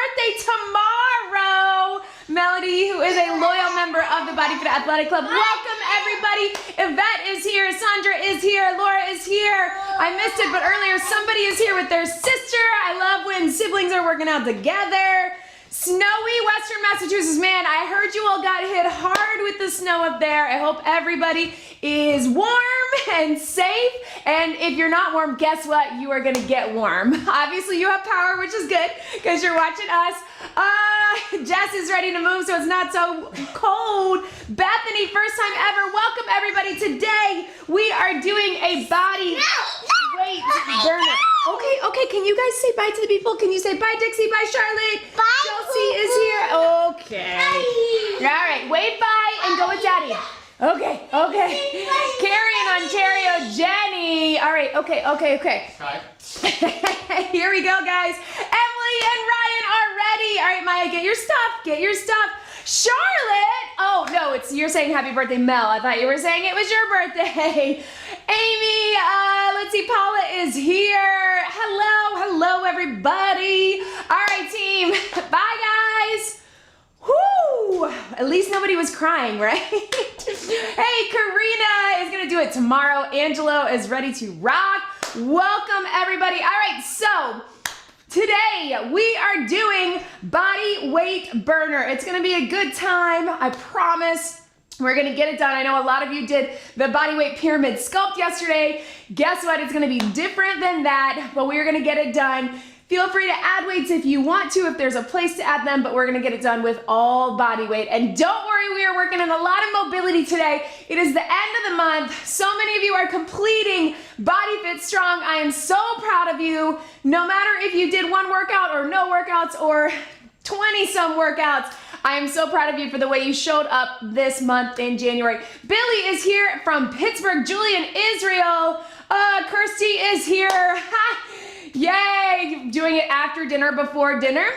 birthday tomorrow. Melody, who is a loyal member of the BodyFit Athletic Club. Welcome, everybody. Yvette is here. Sandra is here. Laura is here. I missed it, but earlier somebody is here with their sister. I love when siblings are working out together. Snowy Western Massachusetts, man, I heard you all got hit hard with the snow up there. I hope everybody is warm and safe. And if you're not warm, guess what? You are gonna get warm. Obviously you have power, which is good because you're watching us. Jess is ready to move so it's not so cold. Bethany, first time ever. Welcome everybody. Today we are doing a body weight burner. Okay, can you guys say bye to the people? Can you say bye, Dixie? Bye, Charlotte? Bye. Chelsea is here. Okay. Bye. All right, wave bye and go with Daddy. Okay. Carrie in Ontario, Jenny. All right, okay. Hi. Here we go, guys. Emily and Ryan are ready. All right, Maya, get your stuff. Charlotte. Oh, no, you're saying happy birthday, Mel. I thought you were saying it was your birthday. Amy, let's see, Paula is here. Hello, everybody. All right, team. Bye, guys. Whoo! At least nobody was crying, right? Hey, Karina is gonna do it tomorrow. Angelo is ready to rock. Welcome, everybody. All right, so today we are doing body weight burner. It's gonna be a good time, I promise. We're gonna get it done. I know a lot of you did the body weight pyramid sculpt yesterday. Guess what? It's gonna be different than that, but we're gonna get it done. Feel free to add weights if you want to, if there's a place to add them, but we're gonna get it done with all body weight. And don't worry, we are working on a lot of mobility today. It is the end of the month. So many of you are completing BodyFit Strong. I am so proud of you. No matter if you did one workout or no workouts or 20 some workouts, I am so proud of you for the way you showed up this month in January. Billy is here from Pittsburgh. Julian, Israel. Kirsty is here. Ha! Yay! Doing it after dinner, before dinner.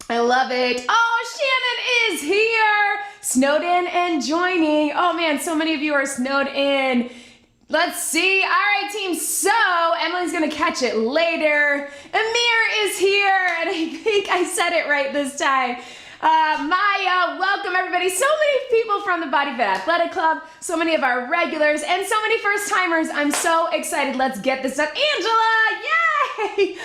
I love it. Oh, Shannon is here. Snowed in and joining. Oh man, so many of you are snowed in. Let's see. All right, team. So Emily's gonna catch it later. Amir is here, and I think I said it right this time. Maya, welcome everybody. So many people from the BodyFit Athletic Club, so many of our regulars, and so many first timers. I'm so excited. Let's get this done. Angela, yay!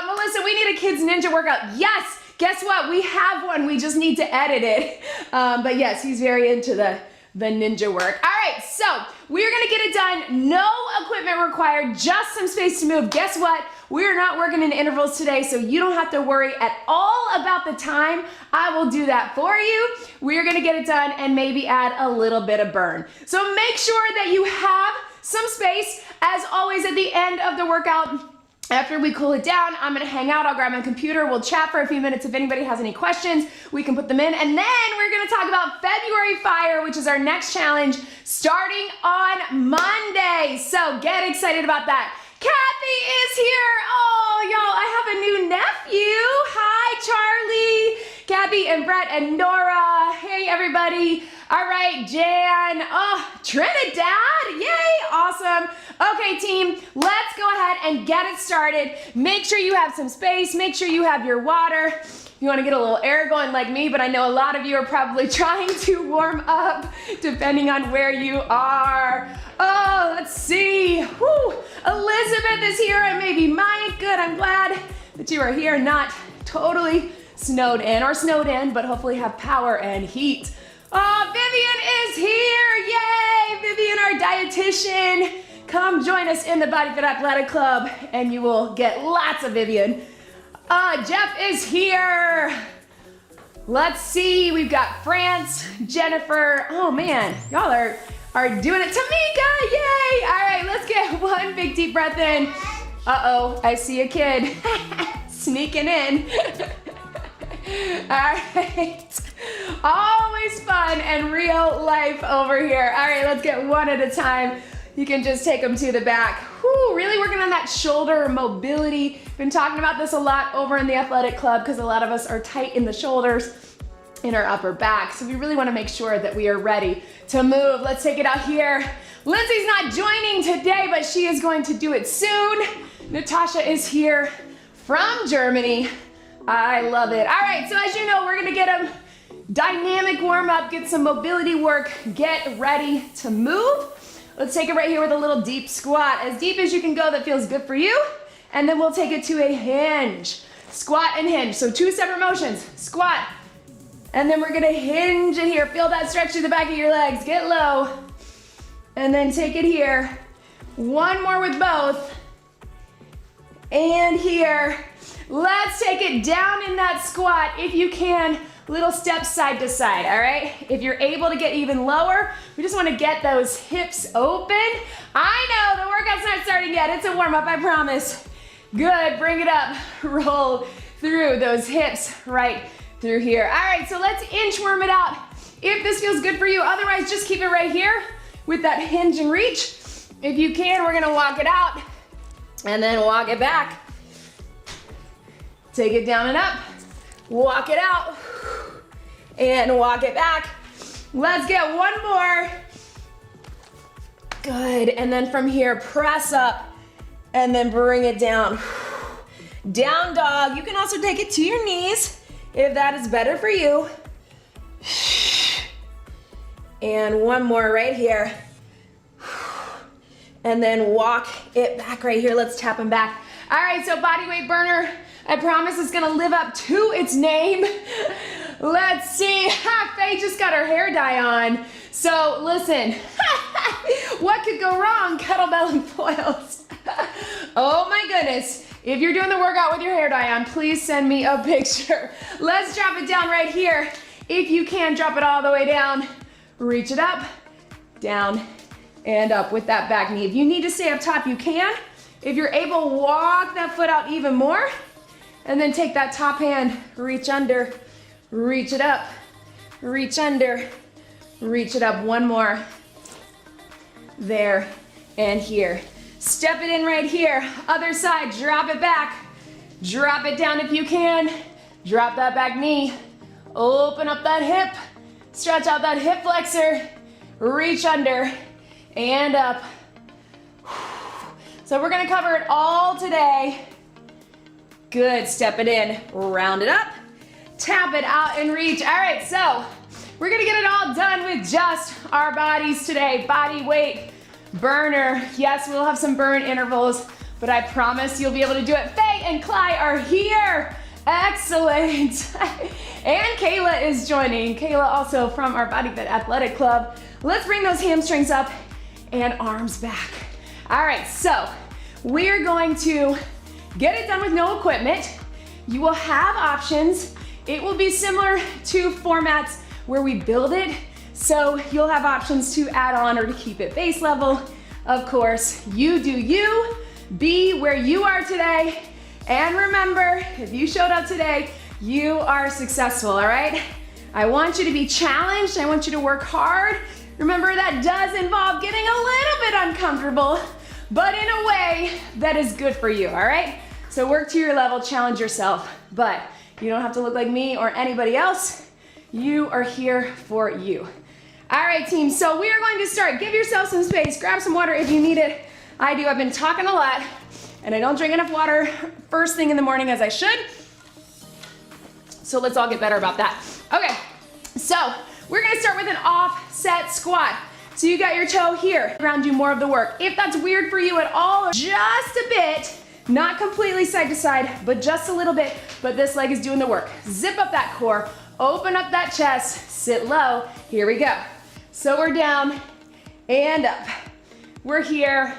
Melissa, we need a kids ninja workout. Yes, guess what? We have one. We just need to edit it. But yes, he's very into the ninja work. All right, so we're gonna get it done. No equipment required, just some space to move. Guess what? We're not working in intervals today, so you don't have to worry at all about the time. I will do that for you. We're gonna get it done and maybe add a little bit of burn. So make sure that you have some space. As always, at the end of the workout, after we cool it down, I'm gonna hang out, I'll grab my computer, we'll chat for a few minutes. If anybody has any questions, we can put them in. And then we're gonna talk about February Fire, which is our next challenge starting on Monday. So get excited about that. Kathy is here. Oh, y'all, I have a new nephew. Hi, Charlie, Kathy and Brett and Nora. Hey, everybody. All right, Jan. Oh, Trinidad. Yay, awesome. Okay, team, let's go ahead and get it started. Make sure you have some space. Make sure you have your water. You want to get a little air going like me, but I know a lot of you are probably trying to warm up depending on where you are. Oh, let's see. Whew. Elizabeth is here and maybe Mike. Good, I'm glad that you are here, not totally snowed in, but hopefully have power and heat. Oh, Vivian is here. Yay, Vivian, our dietitian. Come join us in the BodyFit Athletic Club and you will get lots of Vivian. Jeff is here. Let's see, we've got France, Jennifer. Oh man, y'all are doing it. Tamika, yay! All right, let's get one big deep breath in. Uh-oh, I see a kid sneaking in. All right, always fun and real life over here. All right, let's get one at a time. You can just take them to the back. Whew, really working on that shoulder mobility. Been talking about this a lot over in the athletic club because a lot of us are tight in the shoulders, in our upper back. So we really want to make sure that we are ready to move. Let's take it out here. Lindsay's not joining today, but she is going to do it soon. Natasha is here from Germany. I love it. All right, so as you know, we're gonna get a dynamic warm up, get some mobility work, get ready to move. Let's take it right here with a little deep squat, as deep as you can go that feels good for you. And then we'll take it to a hinge. Squat and hinge, so 2 separate motions. Squat, and then we're gonna hinge it here. Feel that stretch through the back of your legs, get low. And then take it here. 1 more with both. And here. Let's take it down in that squat if you can. Little steps side to side, all right? If you're able to get even lower, we just wanna get those hips open. I know the workout's not starting yet. It's a warm up, I promise. Good, bring it up. Roll through those hips right through here. All right, so let's inchworm it out if this feels good for you. Otherwise, just keep it right here with that hinge and reach. If you can, we're gonna walk it out and then walk it back. Take it down and up, walk it out, and walk it back. Let's get 1 more. Good, and then from here, press up, and then bring it down. Down dog. You can also take it to your knees if that is better for you. And 1 more right here. And then walk it back right here. Let's tap them back. All right, so Bodyweight Burner, I promise it's gonna live up to its name. Let's see. Faye just got her hair dye on. So listen, what could go wrong? Kettlebell and foils. Oh my goodness. If you're doing the workout with your hair dye on, please send me a picture. Let's drop it down right here. If you can, drop it all the way down. Reach it up, down, and up with that back knee. If you need to stay up top, you can. If you're able, walk that foot out even more. And then take that top hand, reach under, reach it up, reach under, reach it up. 1 more. There and here. Step it in right here. Other side, drop it back. Drop it down if you can. Drop that back knee. Open up that hip. Stretch out that hip flexor. Reach under and up. So we're gonna cover it all today. Good, step it in, round it up, tap it out and reach. All right, so we're gonna get it all done with just our bodies today. Body weight burner. Yes, we'll have some burn intervals, but I promise you'll be able to do it. Faye and Cly are here. Excellent. And Kayla is joining. Kayla also from our BodyFit Athletic Club. Let's bring those hamstrings up and arms back. All right, so we're going to get it done with no equipment. You will have options. It will be similar to formats where we build it. So you'll have options to add on or to keep it base level. Of course, you do you, be where you are today. And remember, if you showed up today, you are successful, all right? I want you to be challenged. I want you to work hard. Remember, that does involve getting a little bit uncomfortable, but in a way that is good for you, all right? So work to your level, challenge yourself, but you don't have to look like me or anybody else. You are here for you. All right, team, so we are going to start. Give yourself some space, grab some water if you need it. I do, I've been talking a lot, and I don't drink enough water first thing in the morning as I should. So let's all get better about that. Okay, so we're gonna start with an offset squat. So you got your toe here, ground do more of the work. If that's weird for you at all, just a bit, not completely side to side, but just a little bit, but this leg is doing the work. Zip up that core, open up that chest, sit low, here we go. So we're down and up. We're here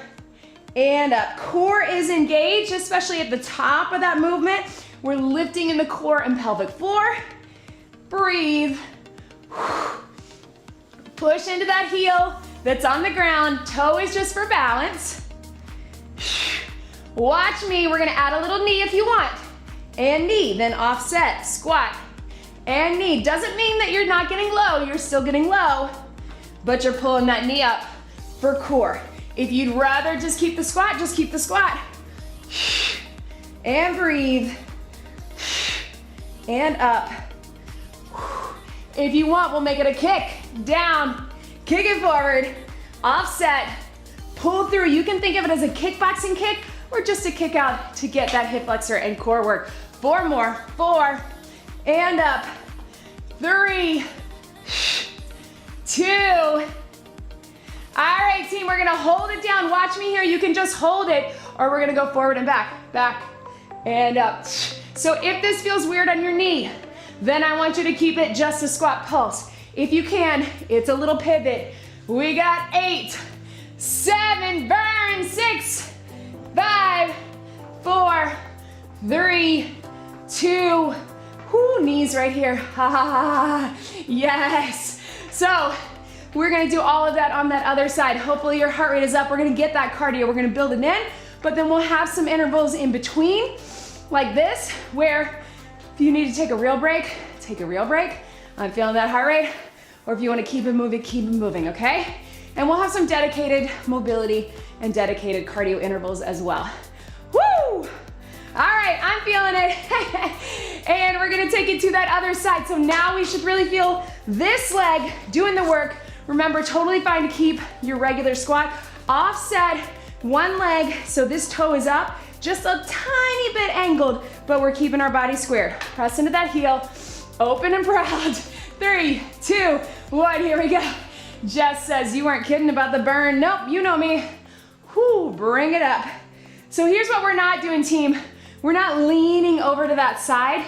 and up. Core is engaged, especially at the top of that movement. We're lifting in the core and pelvic floor. Breathe. Push into that heel that's on the ground. Toe is just for balance. Watch me, we're gonna add a little knee if you want. And knee, then offset, squat, and knee. Doesn't mean that you're not getting low, you're still getting low, but you're pulling that knee up for core. If you'd rather just keep the squat, just keep the squat. And breathe. And up. If you want, we'll make it a kick. Down, kick it forward, offset, pull through. You can think of it as a kickboxing kick, or just a kick out to get that hip flexor and core work. 4 more, 4, and up, 3, 2. All right, team, we're gonna hold it down. Watch me here, you can just hold it, or we're gonna go forward and back, and up. So if this feels weird on your knee, then I want you to keep it just a squat pulse. If you can, it's a little pivot. We got 8, 7, burn, 6, 5, 4, 3, 2, knees right here, ha ha ha, yes. So we're gonna do all of that on that other side. Hopefully your heart rate is up. We're gonna get that cardio, we're gonna build it in, but then we'll have some intervals in between, like this, where if you need to take a real break, take a real break. I'm feeling that heart rate, or if you wanna keep it moving, okay? And we'll have some dedicated mobility and dedicated cardio intervals as well. Woo! All right, I'm feeling it. And we're gonna take it to that other side. So now we should really feel this leg doing the work. Remember, totally fine to keep your regular squat. Offset one leg, so this toe is up, just a tiny bit angled, but we're keeping our body squared. Press into that heel, open and proud. 3, 2, 1, here we go. Jess says, you weren't kidding about the burn. Nope, you know me. Whoo, bring it up. So here's what we're not doing, team. We're not leaning over to that side.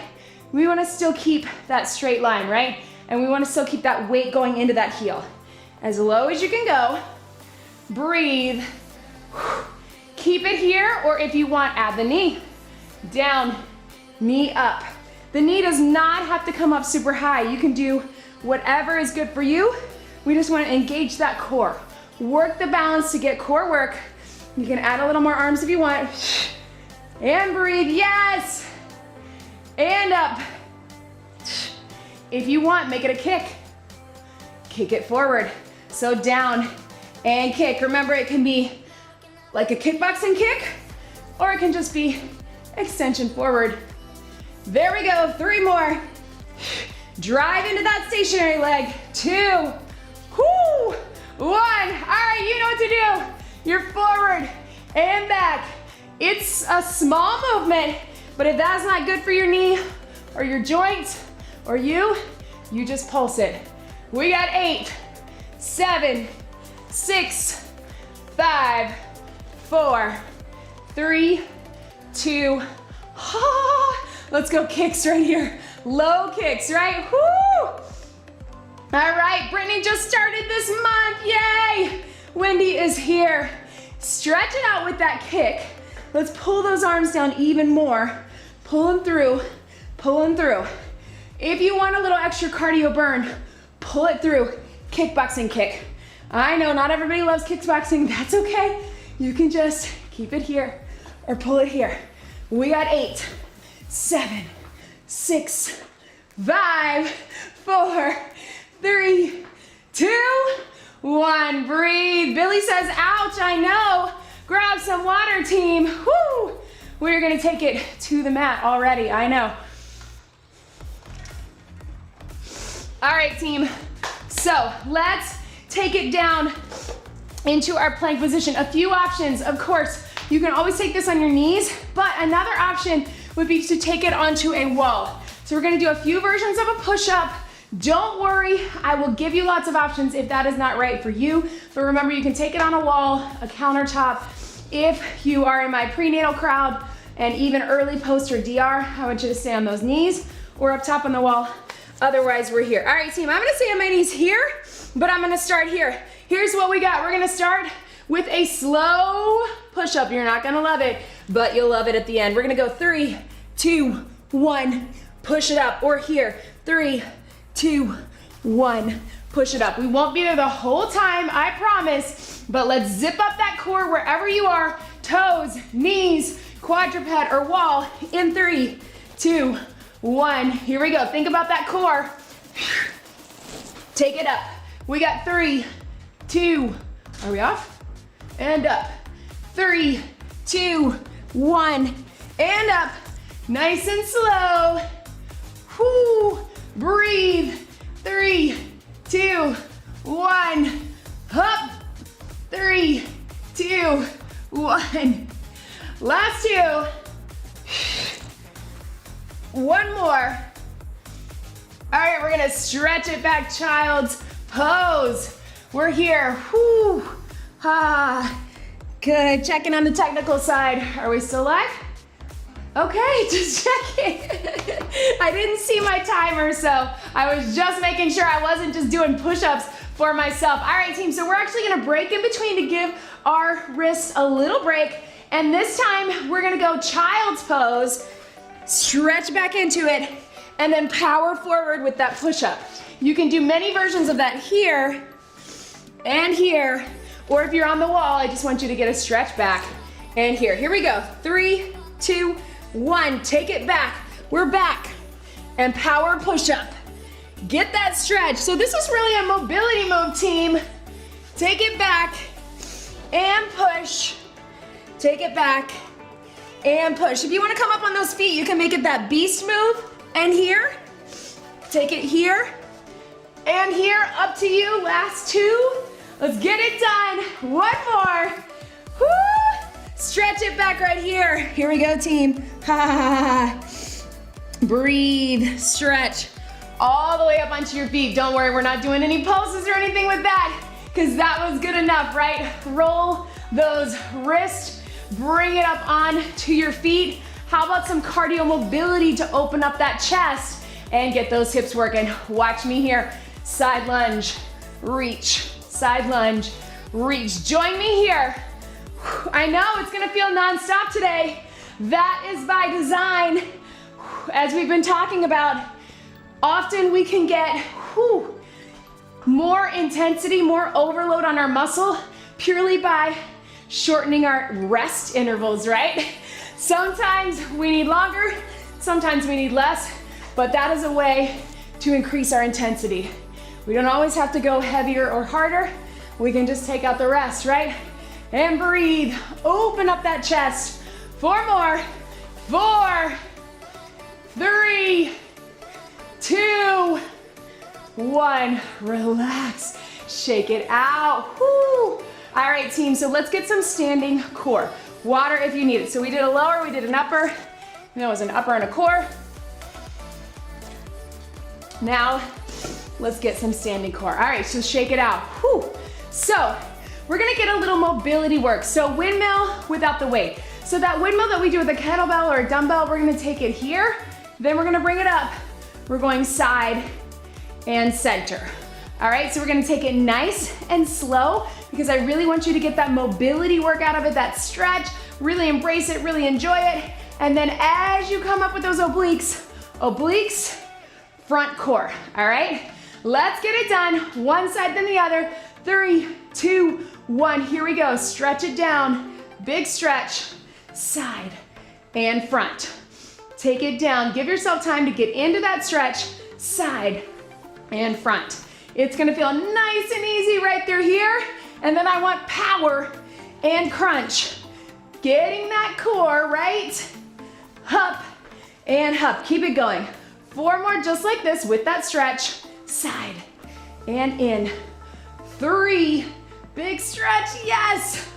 We wanna still keep that straight line, right? And we wanna still keep that weight going into that heel. As low as you can go. Breathe. Keep it here, or if you want, add the knee. Down, knee up. The knee does not have to come up super high. You can do whatever is good for you. We just wanna engage that core. Work the balance to get core work. You can add a little more arms if you want. And breathe, yes! And up. If you want, make it a kick. Kick it forward. So down and kick. Remember, it can be like a kickboxing kick, or it can just be extension forward. There we go, 3 more. Drive into that stationary leg. 2, 1. All right, you know what to do. You're forward and back. It's a small movement, but if that's not good for your knee or your joints or you just pulse it. We got 8, 7, 6, 5, 4, 3, 2, let's go kicks right here. Low kicks, right? Woo! All right, Brittany just started this month, yay! Wendy is here. Stretch it out with that kick. Let's pull those arms down even more. Pull them through, pull them through. If you want a little extra cardio burn, pull it through. Kickboxing kick. I know not everybody loves kickboxing, that's okay. You can just keep it here or pull it here. We got 8, 7, 6, 5, 4, 3, 2, 1. Breathe. Billy says, ouch, I know. Grab some water, team. Woo! We're gonna take it to the mat already, I know. All right, team. So let's take it down into our plank position. A few options, of course. You can always take this on your knees, but another option would be to take it onto a wall. So we're gonna do a few versions of a push-up. Don't worry, I will give you lots of options if that is not right for you. But remember, you can take it on a wall, a countertop. If you are in my prenatal crowd and even early post or DR, I want you to stay on those knees or up top on the wall. Otherwise, we're here. All right, team, I'm gonna stay on my knees here, but I'm gonna start here. Here's what we got. We're gonna start with a slow push-up. You're not gonna love it, but you'll love it at the end. We're gonna go 3, 2, 1, push it up. Or here, 3, 2, 1, push it up. We won't be there the whole time, I promise, but let's zip up that core wherever you are, toes, knees, quadruped, or wall, in 3, 2, 1. Here we go. Think about that core. Take it up. We got 3, 2, are we off? And up. 3, 2, 1, and up. Nice and slow. Whoo. Breathe. 3, 2, 1. Up. 3, 2, 1. Last two. One more. All right, we're gonna stretch it back, child's pose. We're here. Whew. Ah, good. Checking on the technical side. Are we still live? Okay, just checking. I didn't see my timer, so I was just making sure I wasn't just doing push-ups for myself. All right, team, so we're actually gonna break in between to give our wrists a little break. And this time, we're gonna go child's pose, stretch back into it, and then power forward with that push-up. You can do many versions of that here and here, or if you're on the wall, I just want you to get a stretch back and here. Here we go. 3, 2, 1. Take it back. We're back. And power push-up. Get that stretch. So this is really a mobility move, team. Take it back and push. Take it back and push. If you want to come up on those feet, you can make it that beast move. And here, take it here, and here, up to you, last two. Let's get it done, one more. Woo! Stretch it back right here. Here we go, team. Ha. Breathe, stretch, all the way up onto your feet. Don't worry, we're not doing any pulses or anything with that, because that was good enough, right? Roll those wrists, bring it up on to your feet. How about some cardio mobility to open up that chest and get those hips working? Watch me here. Side lunge, reach, side lunge, reach. Join me here. I know it's gonna feel nonstop today. That is by design. As we've been talking about, often we can get more intensity, more overload on our muscle purely by shortening our rest intervals, right? Sometimes we need longer, sometimes we need less, but that is a way to increase our intensity. We don't always have to go heavier or harder. We can just take out the rest, right? And breathe, open up that chest. 4 more, 4, 3, 2, 1. Relax, shake it out. Woo. All right, team, so let's get some standing core. Water if you need it. So we did a lower, we did an upper, and that was an upper and a core. Now, let's get some standing core. All right, so shake it out. Whew. So, we're gonna get a little mobility work. So windmill without the weight. So that windmill that we do with a kettlebell or a dumbbell, we're gonna take it here, then we're gonna bring it up. We're going side and center. All right, so we're gonna take it nice and slow because I really want you to get that mobility work out of it, that stretch, really embrace it, really enjoy it. And then as you come up with those obliques, front core, all right? Let's get it done, one side then the other. 3, 2, 1, here we go. Stretch it down, big stretch, side and front. Take it down, give yourself time to get into that stretch, side and front. It's gonna feel nice and easy right through here. And then I want power and crunch. Getting that core, right? Up and up, keep it going. 4 more just like this with that stretch, side and in. 3, big stretch, yes.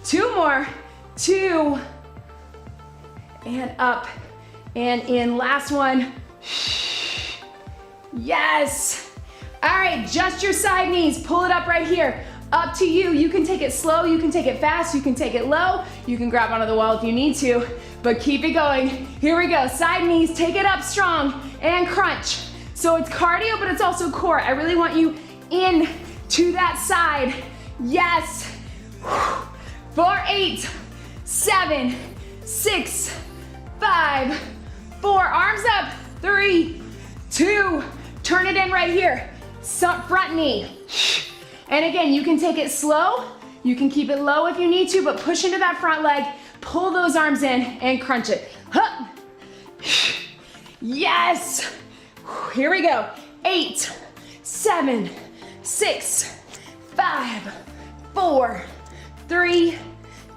2 more, 2, and up and in. Last one, yes. All right, just your side knees, pull it up right here. Up to you, you can take it slow, you can take it fast, you can take it low, you can grab onto the wall if you need to, but keep it going. Here we go, side knees, take it up strong and crunch. So it's cardio, but it's also core. I really want you in to that side, yes. For 8, 7, 6, 5, 4, arms up, 3, 2, turn it in right here. Front knee. And again, you can take it slow, you can keep it low if you need to, but push into that front leg, pull those arms in and crunch it. Hup. Yes. Here we go. 8, 7, 6, 5, 4, 3,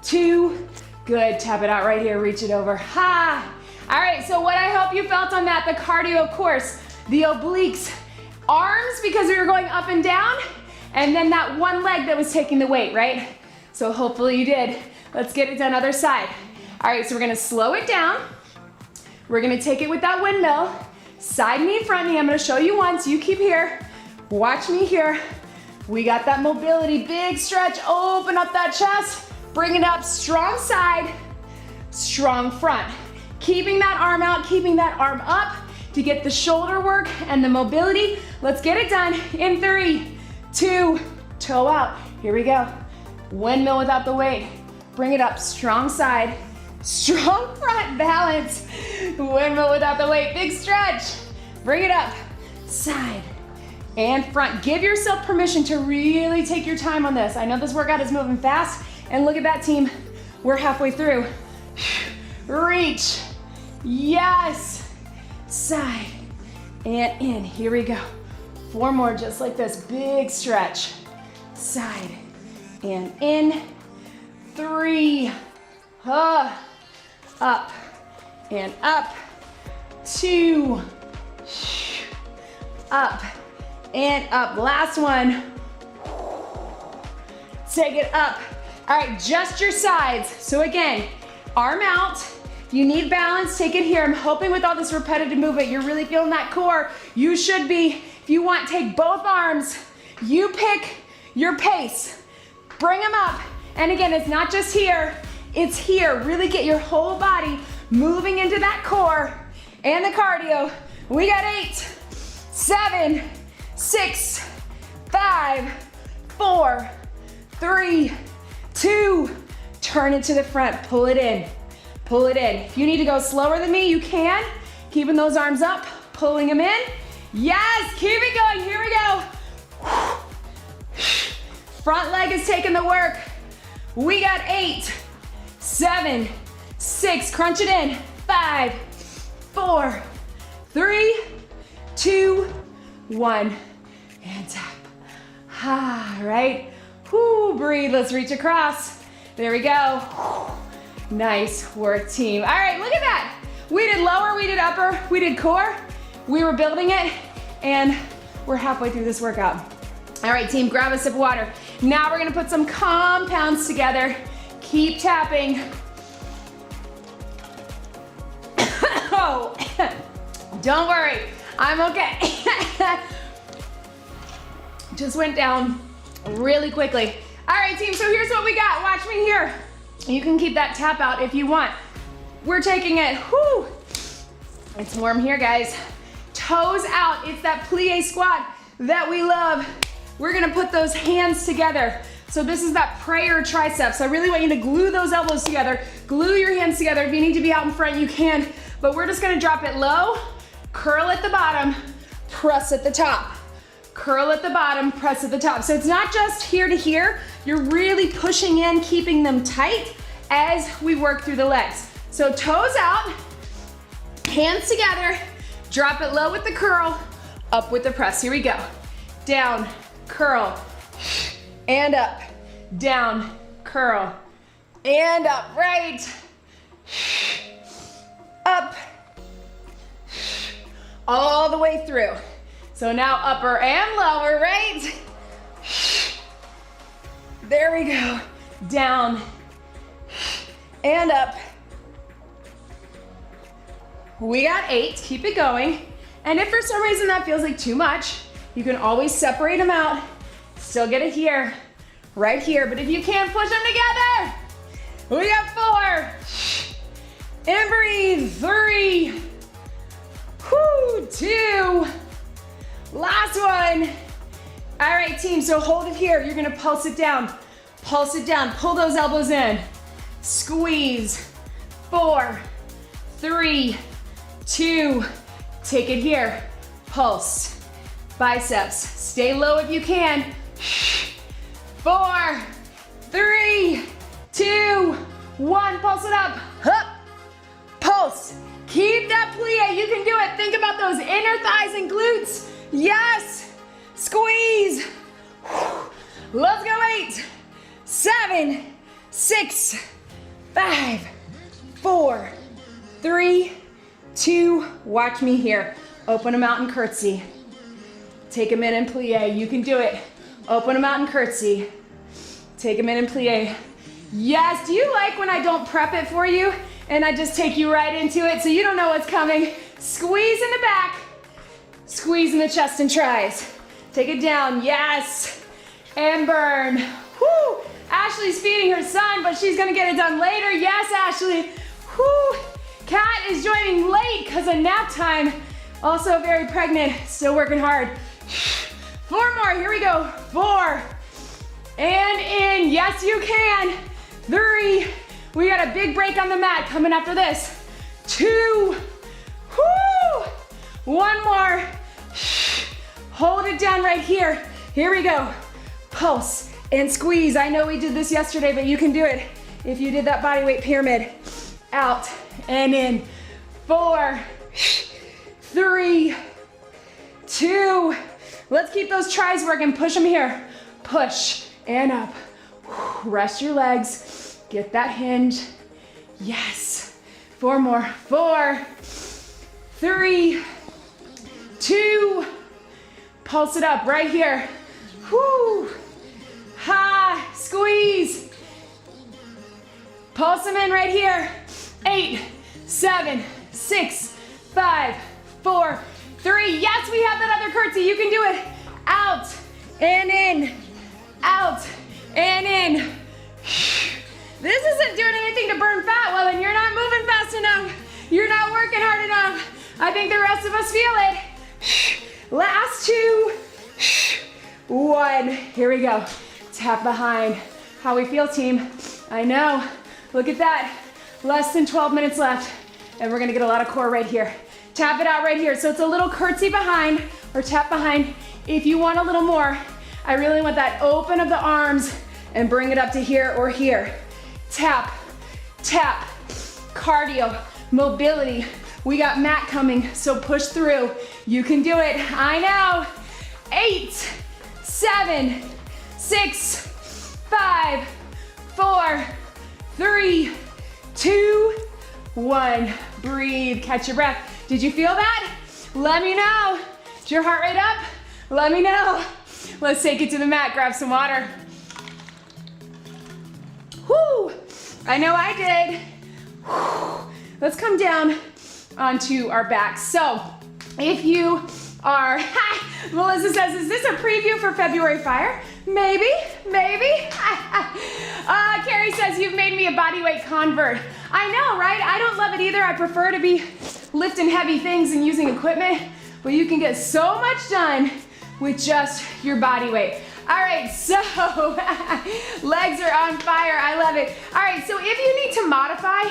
2, good. Tap it out right here, reach it over. Ha. All right, so what I hope you felt on that, the cardio, of course, the obliques, arms because we were going up and down, and then that one leg that was taking the weight, right? So hopefully you did. Let's get it done, other side. All right, so we're gonna slow it down. We're gonna take it with that windmill. Side knee, front knee. I'm gonna show you once. You keep here. Watch me here. We got that mobility, big stretch. Open up that chest. Bring it up, strong side, strong front. Keeping that arm out, keeping that arm up to get the shoulder work and the mobility. Let's get it done in 3, 2, toe out. Here we go. Windmill without the weight. Bring it up, strong side, strong front, balance. Windmill without the weight, big stretch. Bring it up, side and front. Give yourself permission to really take your time on this. I know this workout is moving fast, and look at that, team. We're halfway through. Reach, yes, side and in. Here we go. 4 more just like this, big stretch. Side and in. 3, up and up. 2, up and up. Last one. Take it up. All right, just your sides. So again, arm out. If you need balance, take it here. I'm hoping with all this repetitive movement, you're really feeling that core. You should be. If you want, take both arms. You pick your pace. Bring them up. And again, it's not just here, it's here. Really get your whole body moving into that core and the cardio. We got 8, 7, 6, 5, 4, 3, 2, turn it to the front, pull it in, pull it in. If you need to go slower than me, you can. Keeping those arms up, pulling them in. Yes, keep it going, here we go. Front leg is taking the work. We got 8, 7, 6, crunch it in. 5, 4, 3, 2, 1, and tap. Right? Whoo, breathe, let's reach across. There we go. Nice work, team. All right, look at that. We did lower, we did upper, we did core. We were building it, and we're halfway through this workout. All right, team, grab a sip of water. Now we're gonna put some compounds together. Keep tapping. Oh, don't worry, I'm okay. Just went down really quickly. All right, team, so here's what we got. Watch me here. You can keep that tap out if you want. We're taking it, whoo. It's warm here, guys. Toes out, it's that plie squat that we love. We're gonna put those hands together. So this is that prayer triceps. I really want you to glue those elbows together. Glue your hands together. If you need to be out in front, you can. But we're just gonna drop it low, curl at the bottom, press at the top. Curl at the bottom, press at the top. So it's not just here to here. You're really pushing in, keeping them tight as we work through the legs. So toes out, hands together, drop it low with the curl, up with the press. Here we go. Down, curl, and up. Down, curl, and up. Right. Up. All the way through. So now upper and lower, right? There we go. Down and up. We got 8, keep it going. And if for some reason that feels like too much, you can always separate them out. Still get it here, right here. But if you can't push them together, we got 4. And breathe, 3. 2. Last one. All right, team, so hold it here. You're gonna pulse it down. Pulse it down, pull those elbows in. Squeeze. 4, 3, 2. Take it here. Pulse. Biceps. Stay low if you can. 4, 3, 2, 1. Pulse it up. Up. Pulse. Keep that plie. You can do it. Think about those inner thighs and glutes. Yes. Squeeze. Let's go. 8, 7, 6, 5, 4, 3, 2. Watch me here. Open them out and curtsy. Take them in and plie. You can do it. Open them out and curtsy. Take them in and plie. Yes, do you like when I don't prep it for you and I just take you right into it so you don't know what's coming? Squeeze in the back, squeeze in the chest and tries. Take it down, yes, and burn. Whoo! Ashley's feeding her son, but she's gonna get it done later. Yes, Ashley. Whoo! Kat is joining late because of nap time. Also very pregnant, still working hard. 4 more, here we go. 4, and in, yes you can. 3, we got a big break on the mat coming after this. 2, whoo! 1 more. Hold it down right here. Here we go. Pulse and squeeze. I know we did this yesterday, but you can do it if you did that body weight pyramid. Out and in. 4, 3, 2. Let's keep those tries working. Push them here. Push and up. Rest your legs. Get that hinge. Yes. 4 more. 4, 3, 2. Pulse it up right here. Whoo. Ha. Squeeze. Pulse them in right here. 8, 7, 6, 5, 4, 3. Yes, we have that other curtsy. You can do it. Out and in. Out and in. This isn't doing anything to burn fat. Well, then you're not moving fast enough. You're not working hard enough. I think the rest of us feel it. Last 2. 1. Here we go. Tap behind. How we feel, team? I know. Look at that. Less than 12 minutes left. And we're gonna get a lot of core right here. Tap it out right here. So it's a little curtsy behind or tap behind. If you want a little more, I really want that open of the arms and bring it up to here or here. Tap, tap, cardio, mobility. We got mat coming, so push through. You can do it, I know. 8, 7, 6, 5, 4, 3, 2, 1. Breathe, catch your breath. Did you feel that? Let me know. Is your heart rate up? Let me know. Let's take it to the mat, grab some water. Whoo, I know I did. Whew. Let's come down onto our backs. So if you are, Melissa says, is this a preview for February Fire? Maybe, maybe. Carrie says, you've made me a bodyweight convert. I know, right? I don't love it either. I prefer to be lifting heavy things and using equipment, but you can get so much done with just your body weight. All right, so legs are on fire. I love it. All right, so if you need to modify,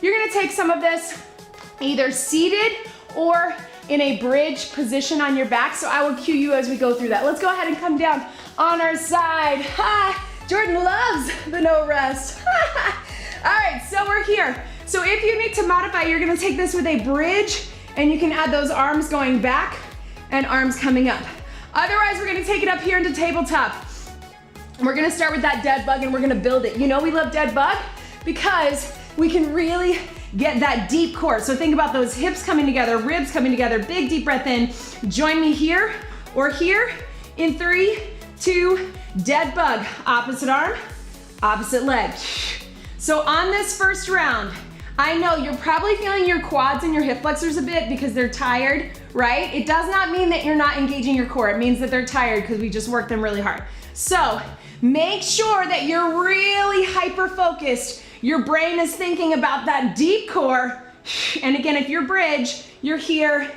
you're gonna take some of this either seated or in a bridge position on your back. So I will cue you as we go through that. Let's go ahead and come down on our side. Jordan loves the no rest. All right, so we're here. So if you need to modify, you're gonna take this with a bridge and you can add those arms going back and arms coming up. Otherwise, we're gonna take it up here into tabletop. We're gonna start with that dead bug and we're gonna build it. You know we love dead bug because we can really get that deep core. So think about those hips coming together, ribs coming together, big deep breath in. Join me here or here in 3, 2, dead bug. Opposite arm, opposite leg. So on this first round, I know you're probably feeling your quads and your hip flexors a bit because they're tired, right? It does not mean that you're not engaging your core. It means that they're tired because we just worked them really hard. So make sure that you're really hyper-focused. Your brain is thinking about that deep core. And again, if you're bridge, you're here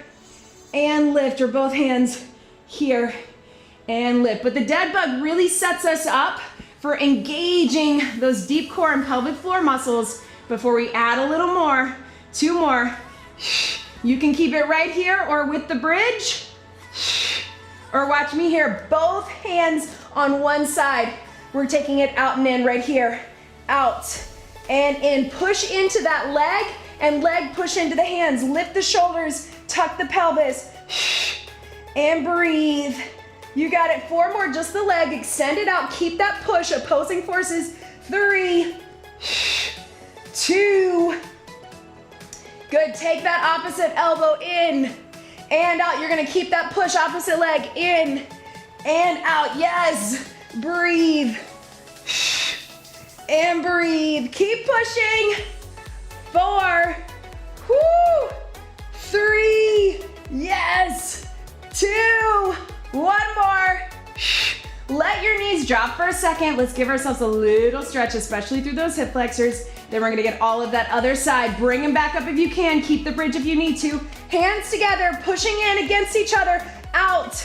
and lift, or both hands here and lift. But the dead bug really sets us up for engaging those deep core and pelvic floor muscles before we add a little more, 2 more. You can keep it right here or with the bridge, or watch me here, both hands on one side. We're taking it out and in right here, out and in. Push into that leg and leg push into the hands. Lift the shoulders, tuck the pelvis, and breathe. You got it. 4 more, just the leg, extend it out, keep that push, opposing forces. 3, 2, good. Take that opposite elbow in and out. You're gonna keep that push, opposite leg in and out. Yes, breathe and breathe. Keep pushing. 4, whoo, 3, yes, 2, 1 more. Let your knees drop for a second. Let's give ourselves a little stretch, especially through those hip flexors. Then we're gonna get all of that other side. Bring them back up if you can. Keep the bridge if you need to. Hands together, pushing in against each other, out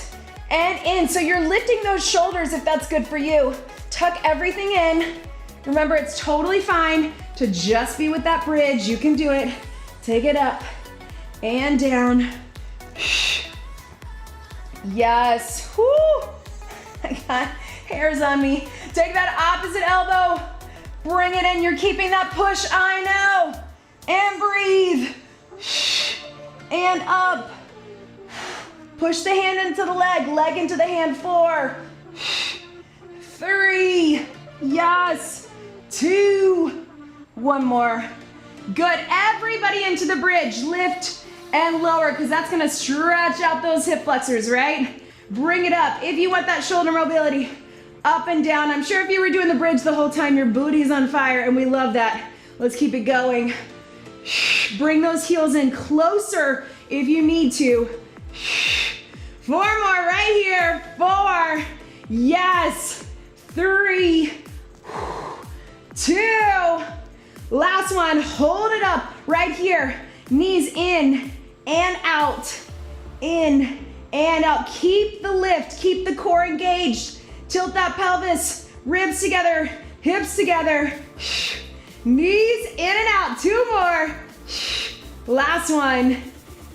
and in. So you're lifting those shoulders if that's good for you. Tuck everything in. Remember, it's totally fine to just be with that bridge. You can do it. Take it up and down. Yes. Whoo. I got hairs on me. Take that opposite elbow. Bring it in. You're keeping that push. I know. And breathe. And up. Push the hand into the leg. Leg into the hand. 4, 3. Yes. 2. 1 more. Good. Everybody into the bridge. Lift and lower, because that's going to stretch out those hip flexors, right? Bring it up. If you want that shoulder mobility, up and down. I'm sure if you were doing the bridge the whole time, your booty's on fire, and we love that. Let's keep it going. Bring those heels in closer if you need to. 4 more right here. 4. Yes. 3. 2. Last one. Hold it up right here. Knees in and out. In and out. Keep the lift. Keep the core engaged. Tilt that pelvis. Ribs together. Hips together. Knees in and out. 2 more. Last one.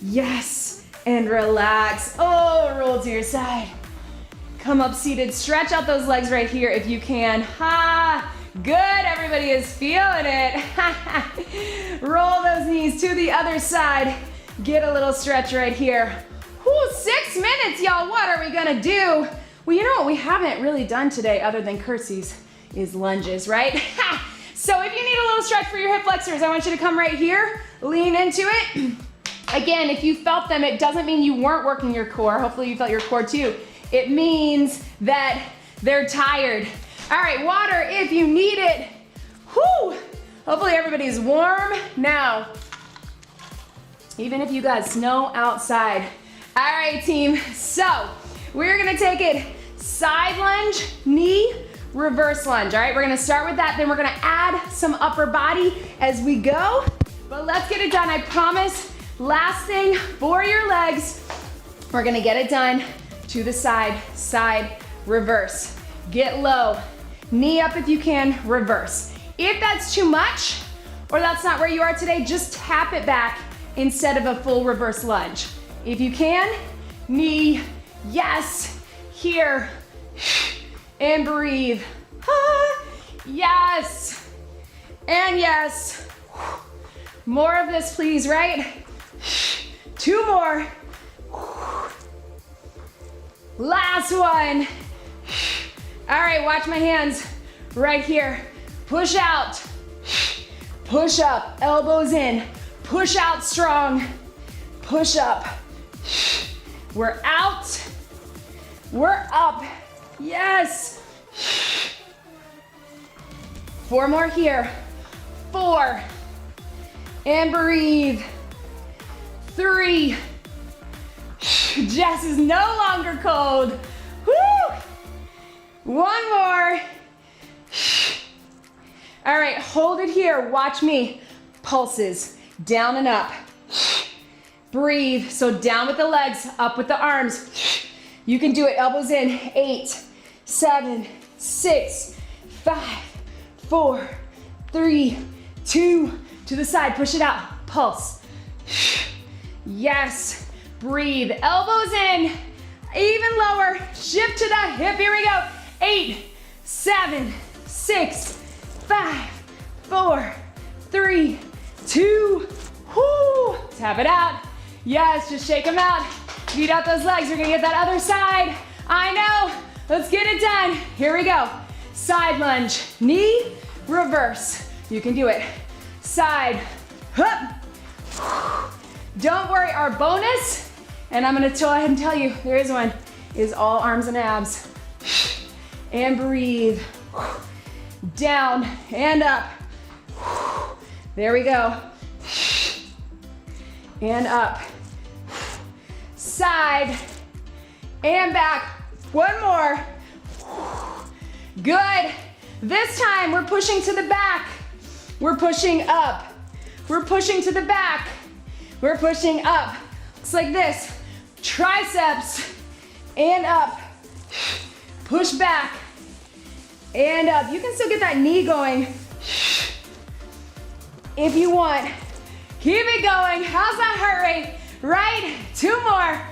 Yes. And relax. Oh, roll to your side. Come up seated. Stretch out those legs right here if you can. Ha! Good. Everybody is feeling it. Roll those knees to the other side. Get a little stretch right here. Whoo, 6 minutes, y'all. What are we gonna do? Well, you know what we haven't really done today other than curtsies is lunges, right? So if you need a little stretch for your hip flexors, I want you to come right here, lean into it. Again, if you felt them, it doesn't mean you weren't working your core. Hopefully you felt your core too. It means that they're tired. All right, water if you need it. Whoo! Hopefully everybody's warm now. Even if you got snow outside. All right, team, so we're gonna take it side lunge, knee, reverse lunge. All right, we're gonna start with that, then we're gonna add some upper body as we go. But let's get it done, I promise. Last thing for your legs, we're gonna get it done to the side, side, reverse. Get low, knee up if you can, reverse. If that's too much, or that's not where you are today, just tap it back instead of a full reverse lunge. If you can, knee, yes, here, and breathe. Yes, and yes. More of this, please, right? 2 more. Last one. All right, watch my hands right here. Push out, push up, elbows in, push out strong, push up. We're out, we're up, yes. 4 more here. 4, and breathe. 3, Jess is no longer cold. Woo! 1 more. All right, hold it here. Watch me. Pulses, down and up. Breathe. So down with the legs, up with the arms. You can do it. Elbows in. 8, 7, 6, 5, 4, 3, 2. To the side. Push it out. Pulse. Yes. Breathe. Elbows in. Even lower. Shift to the hip. Here we go. 8, 7, 6, 5, 4, 3, 2. Whoo! Tap it out. Yes, just shake them out. Beat out those legs. We're gonna get that other side. I know. Let's get it done. Here we go. Side lunge. Knee, reverse. You can do it. Side. Hup. Don't worry, our bonus, and I'm gonna go ahead and tell you, there is one, is all arms and abs. And breathe. down, and up. There we go. And up. Side and back. One more. Good. This time we're pushing to the back. We're pushing up. We're pushing to the back. We're pushing up. Looks like this. Triceps and up. Push back and up. You can still get that knee going if you want. Keep it going. How's that heart rate? Right? 2 more.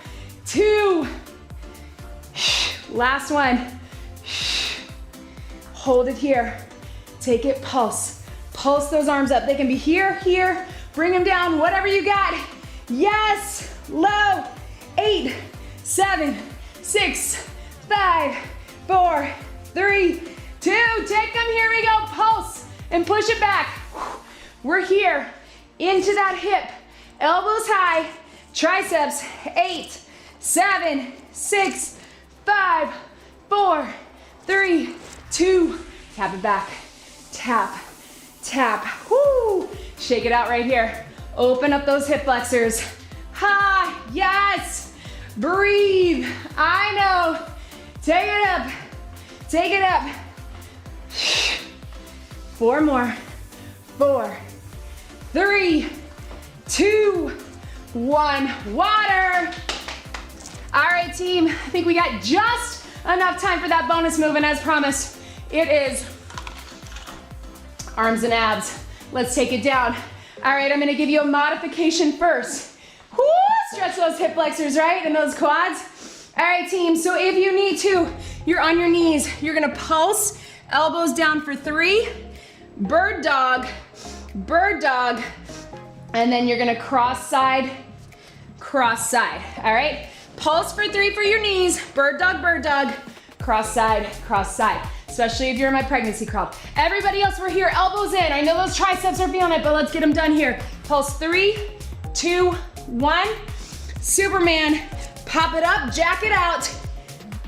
2. Last one. Hold it here. Take it, pulse. Pulse those arms up. They can be here, here. Bring them down, whatever you got. Yes, low. 8, 7, 6, 5, 4, 3, 2. Take them, here we go. Pulse and push it back. We're here into that hip. Elbows high, triceps. 8, 7, 6, 5, 4, 3, 2. Tap it back. Tap, tap. Woo. Shake it out right here. Open up those hip flexors. Ha, yes. Breathe. I know. Take it up. Take it up. 4 more. 4, 3, 2, 1. Water. All right, team. I think we got just enough time for that bonus move, and as promised, it is arms and abs. Let's take it down. All right, I'm gonna give you a modification first. Woo, stretch those hip flexors, right? And those quads. All right, team, so if you need to, you're on your knees. You're gonna pulse, elbows down for 3, bird dog, and then you're gonna cross side, all right? Pulse for 3 for your knees, bird dog, cross side, especially if you're in my pregnancy crawl. Everybody else, we're here, elbows in. I know those triceps are feeling it, but let's get them done here. Pulse 3, 2, 1. Superman, pop it up, jack it out.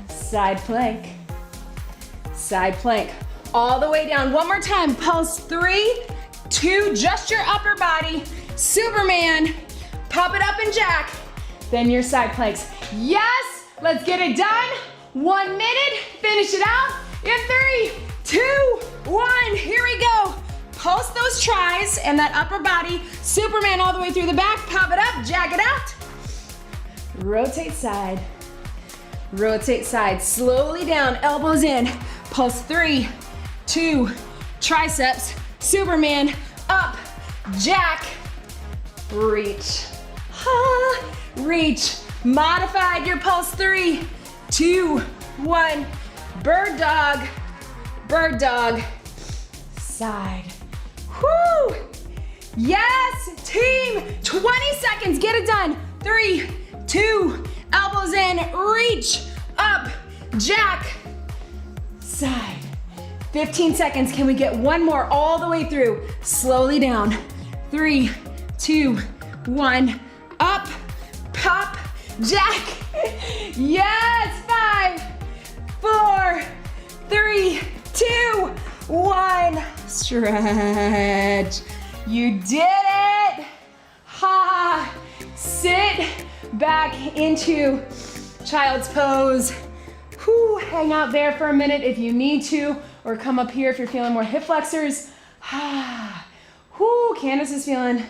Side plank, all the way down. One more time, pulse 3, 2, just your upper body. Superman, pop it up and jack. Then your side planks. Yes, let's get it done. 1 minute, finish it out in 3, 2, 1. Here we go. Pulse those tries and that upper body. Superman all the way through the back. Pop it up, jack it out. Rotate side, slowly down, elbows in. Pulse 3, 2, triceps, Superman, up, jack, reach, reach. Modified your pulse 3, 2, 1. Bird dog, side. Whoo! Yes, team, 20 seconds, get it done. 3, 2, elbows in, reach, up, jack, side. 15 seconds, can we get one more all the way through? Slowly down. 3, 2, 1, up, pop, jack. Yes, 5, 4, 3, 2, 1. Stretch. You did it. Ha. Sit back into child's pose. Whew, hang out there for a minute if you need to, or come up here if you're feeling more hip flexors. Whew, Candace is feeling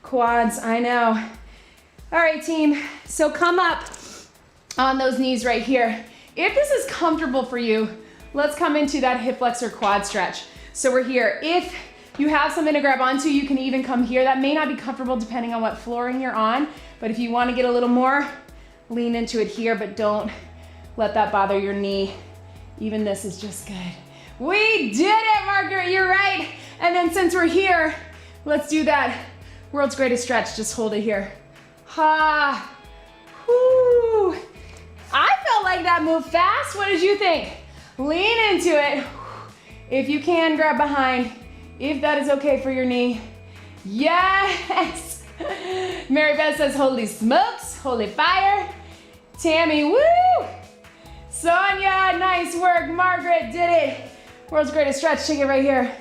quads, I know. All right, team, so come up on those knees right here. If this is comfortable for you, let's come into that hip flexor quad stretch. So we're here. If you have something to grab onto, you can even come here. That may not be comfortable depending on what flooring you're on, but if you want to get a little more, lean into it here, but don't let that bother your knee. Even this is just good. We did it, Margaret, you're right. And then since we're here, let's do that world's greatest stretch. Just hold it here. Ha, whoo. I felt like that moved fast. What did you think? Lean into it. If you can, grab behind, if that is okay for your knee. Yes. Mary Beth says, holy smokes, holy fire. Tammy, woo. Sonia, nice work. Margaret did it. World's greatest stretch, take it right here.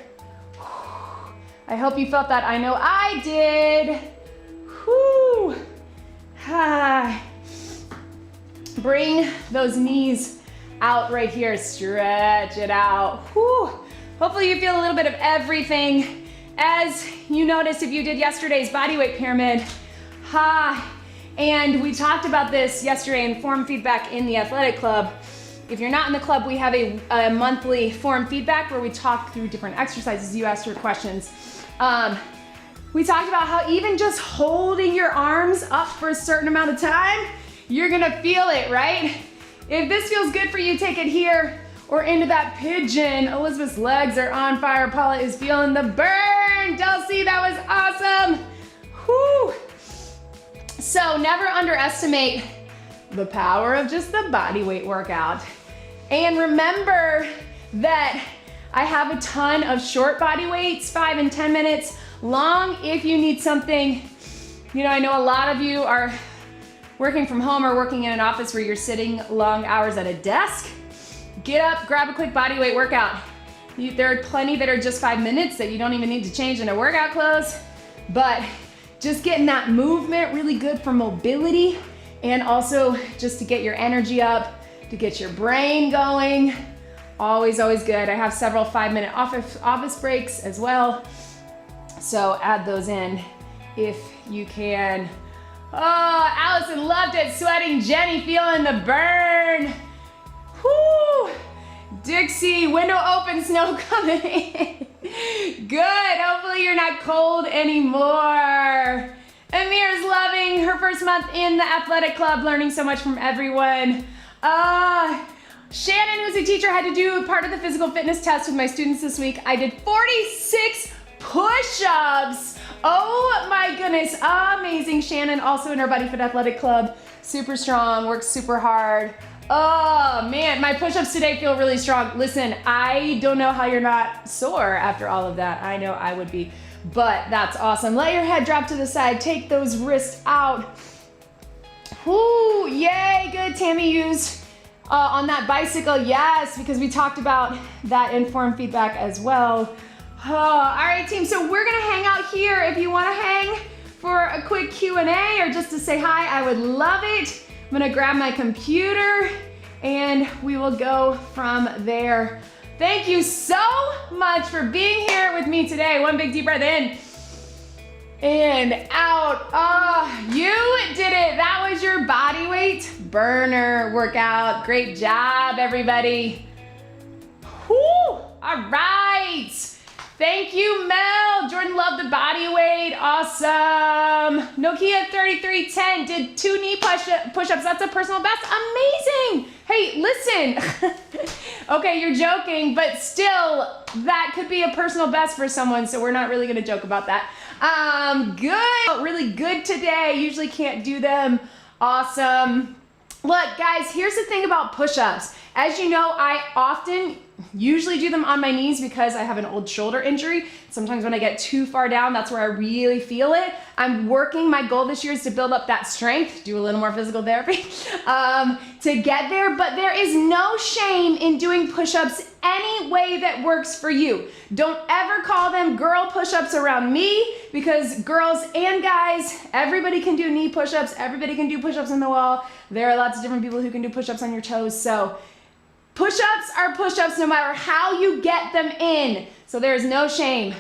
I hope you felt that. I know I did. Whew. Ah. Bring those knees out right here. Stretch it out. Whew. Hopefully you feel a little bit of everything. As you noticed if you did yesterday's bodyweight pyramid. And we talked about this yesterday in form feedback in the athletic club. If you're not in the club, we have a monthly form feedback where we talk through different exercises. You asked your questions. We talked about how even just holding your arms up for a certain amount of time, you're gonna feel it, right? If this feels good for you, take it here or into that pigeon. Elizabeth's legs are on fire. Paula is feeling the burn. Dulcie, that was awesome. Whew. So never underestimate the power of just the body weight workout. And remember that I have a ton of short body weights, 5 and 10 minutes long if you need something. You know, I know a lot of you are working from home or working in an office where you're sitting long hours at a desk. Get up, grab a quick body weight workout. There are plenty that are just 5 minutes that you don't even need to change into workout clothes, but just getting that movement really good for mobility and also just to get your energy up, to get your brain going. Always, always good. I have several 5-minute office breaks as well. So add those in if you can. Oh, Allison loved it. Sweating. Jenny feeling the burn. Whoo! Dixie, window open, snow coming in. Good. Hopefully you're not cold anymore. Amir's loving her first month in the athletic club, learning so much from everyone. Shannon, who's a teacher, had to do part of the physical fitness test with my students this week. I did 46 push-ups. Oh my goodness, amazing. Shannon, also in our BodyFit Athletic Club, super strong, works super hard. Oh man, my push-ups today feel really strong. Listen, I don't know how you're not sore after all of that. I know I would be, but that's awesome. Let your head drop to the side, take those wrists out. Whoo, yay, good. Tammy used on that bicycle, yes, because we talked about that in form feedback as well. Oh, all right, team, so we're gonna hang out here. If you wanna hang for a quick Q&A or just to say hi, I would love it. I'm gonna grab my computer and we will go from there. Thank you so much for being here with me today. One big deep breath in and out. Oh, you did it. That was your body weight burner workout. Great job, everybody. Whew. All right. Thank you, Mel. Jordan loved the body weight. Awesome. Nokia 3310 did 2 knee push-ups. That's a personal best. Amazing. Hey, listen. Okay, you're joking, but still, that could be a personal best for someone, so we're not really gonna joke about that. Good. Really good today. Usually can't do them. Awesome. Look, guys, here's the thing about push-ups. As you know, I often usually do them on my knees because I have an old shoulder injury. Sometimes when I get too far down, that's where I really feel it. I'm working, my goal this year is to build up that strength, do a little more physical therapy to get there, but there is no shame in doing push-ups any way that works for you. Don't ever call them girl push-ups around me because girls and guys, everybody can do knee push-ups, everybody can do push-ups on the wall. There are lots of different people who can do push-ups on your toes, so push-ups are push-ups no matter how you get them in. So there is no shame.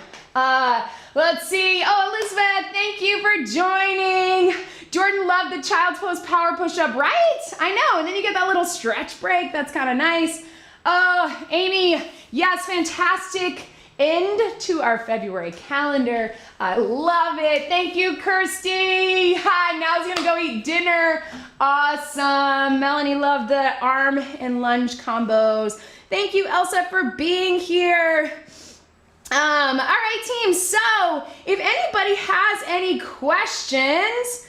Let's see. Oh, Elizabeth, thank you for joining. Jordan loved the child's pose power push-up, right? I know, and then you get that little stretch break. That's kind of nice. Oh, Amy, yes, fantastic end to our February calendar. I love it. Thank you, Kirsty. Hi, now he's gonna go eat dinner. Awesome. Melanie loved the arm and lunge combos. Thank you, Elsa, for being here. All right, team. So if anybody has any questions,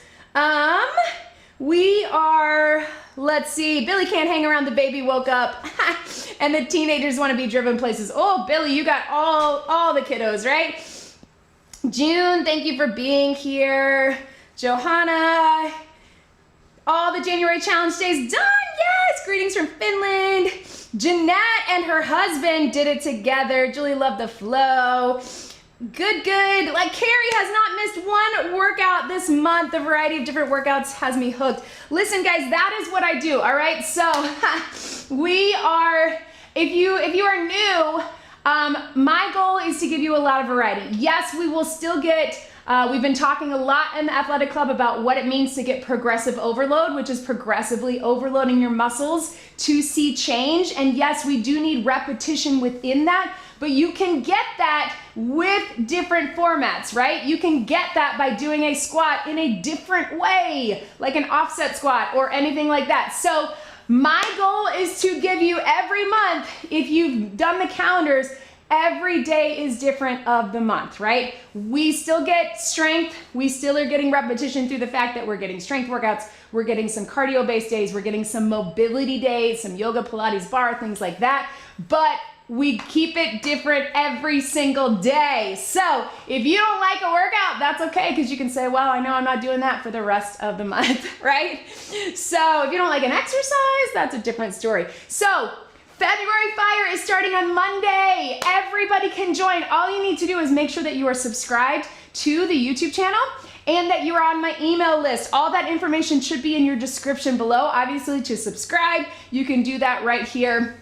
we are, let's see, Billy can't hang around, the baby woke up and the teenagers want to be driven places. Oh, Billy, you got all the kiddos, right? June, thank you for being here. Johanna, all the January challenge days done. Yes, Greetings from Finland. Jeanette and her husband did it together. Julie loved the flow. Good, good. Like Carrie has not missed one workout this month. The variety of different workouts has me hooked. Listen, guys, that is what I do. All right. So we are, if you are new, my goal is to give you a lot of variety. Yes, we will still get, we've been talking a lot in the athletic club about what it means to get progressive overload, which is progressively overloading your muscles to see change. And yes, we do need repetition within that, but you can get that with different formats, right? You can get that by doing a squat in a different way, like an offset squat or anything like that. So my goal is to give you every month, if you've done the calendars, every day is different of the month, right? We still get strength. We still are getting repetition through the fact that we're getting strength workouts. We're getting some cardio-based days. We're getting some mobility days, some yoga, Pilates, bar, things like that. But we keep it different every single day. So if you don't like a workout, that's okay, because you can say, well, I know I'm not doing that for the rest of the month, right? So if you don't like an exercise, that's a different story. So February Fire is starting on Monday. Everybody can join. All you need to do is make sure that you are subscribed to the YouTube channel and that you are on my email list. All that information should be in your description below. Obviously, to subscribe, you can do that right here